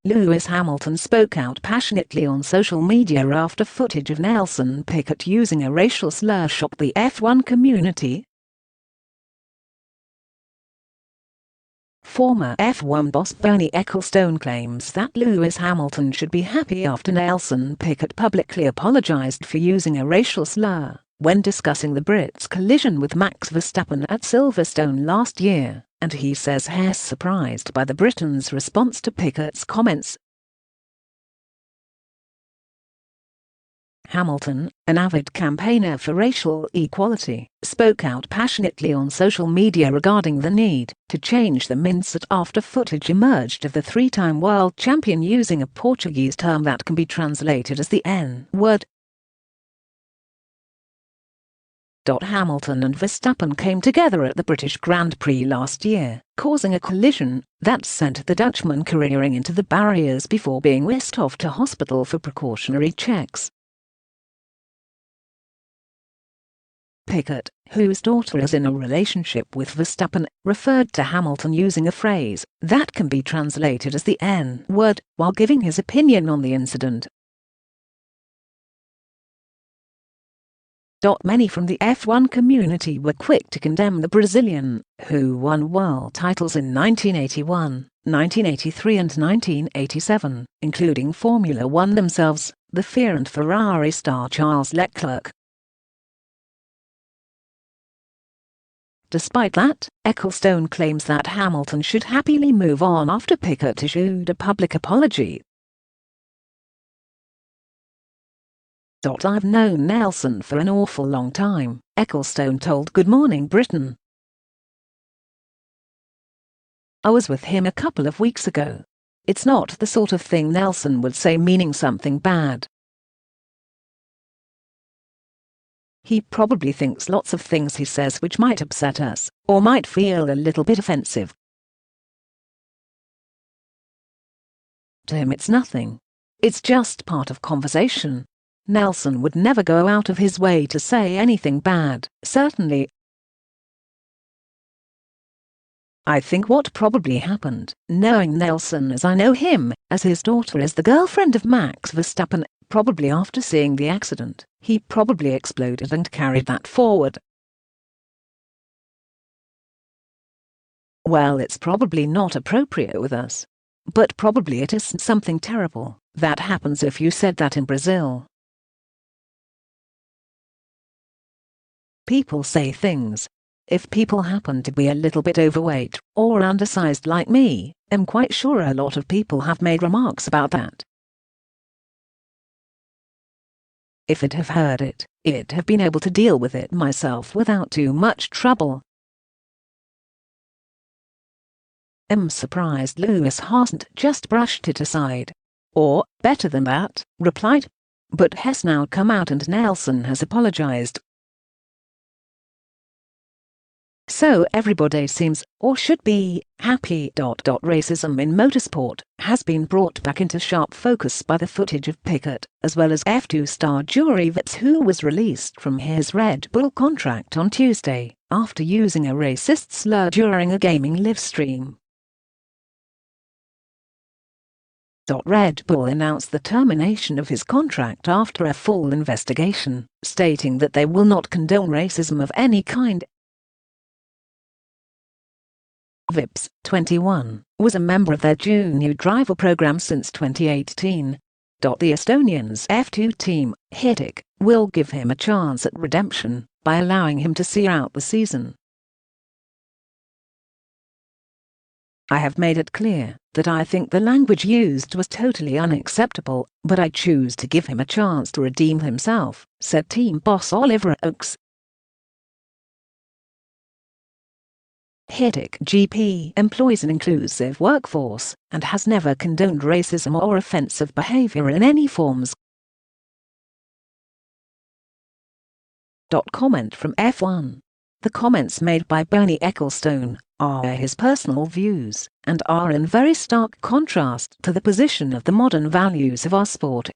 Lewis Hamilton spoke out passionately on social media after footage of Nelson Piquet using a racial slur shocked the F1 community. Former F1 boss Bernie Ecclestone claims that Lewis Hamilton should be happy after Nelson Piquet publicly apologized for using a racial slur when discussing the Brits' collision with Max Verstappen at Silverstone last year, and he says he's surprised by the Britain's response to Piquet's comments. Hamilton, an avid campaigner for racial equality, spoke out passionately on social media regarding the need to change the mindset after footage emerged of the three-time world champion using a Portuguese term that can be translated as the N-word. Hamilton and Verstappen came together at the British Grand Prix last year, causing a collision that sent the Dutchman careering into the barriers before being whisked off to hospital for precautionary checks. Piquet, whose daughter is in a relationship with Verstappen, referred to Hamilton using a phrase that can be translated as the N-word while giving his opinion on the incident. Many from the F1 community were quick to condemn the Brazilian, who won world titles in 1981, 1983 and 1987, including Formula One themselves, the FIA and Ferrari star Charles Leclerc. Despite that, Ecclestone claims that Hamilton should happily move on after Piquet issued a public apology. "I've known Nelson for an awful long time," Ecclestone told Good Morning Britain. "I was with him a couple of weeks ago. It's not the sort of thing Nelson would say meaning something bad. He probably thinks lots of things he says which might upset us, or might feel a little bit offensive. To him it's nothing. It's just part of conversation. Nelson would never go out of his way to say anything bad, certainly. I think what probably happened, knowing Nelson as I know him, as his daughter is the girlfriend of Max Verstappen, probably after seeing the accident, he probably exploded and carried that forward. Well, it's probably not appropriate with us. But probably it isn't something terrible that happens if you said that in Brazil. People say things. If people happen to be a little bit overweight or undersized like me, I'm quite sure a lot of people have made remarks about that. If I'd have heard it, I'd have been able to deal with it myself without too much trouble. I'm surprised Lewis hasn't just brushed it aside. Or, better than that, replied. But has now come out and Nelson has apologized. So everybody seems, or should be, happy. Racism in motorsport has been brought back into sharp focus by the footage of Piquet, as well as F2 star Juri Vips, who was released from his Red Bull contract on Tuesday after using a racist slur during a gaming livestream. Red Bull announced the termination of his contract after a full investigation, stating that they will not condone racism of any kind. Vips, 21, was a member of their junior driver program since 2018. The Estonian's F2 team, Hitik, will give him a chance at redemption by allowing him to see out the season. I have made it clear that I think the language used was totally unacceptable, but I choose to give him a chance to redeem himself, said team boss Oliver Oakes. Hitik GP employs an inclusive workforce and has never condoned racism or offensive behavior in any forms. Comment from F1. The comments made by Bernie Ecclestone are his personal views and are in very stark contrast to the position of the modern values of our sport.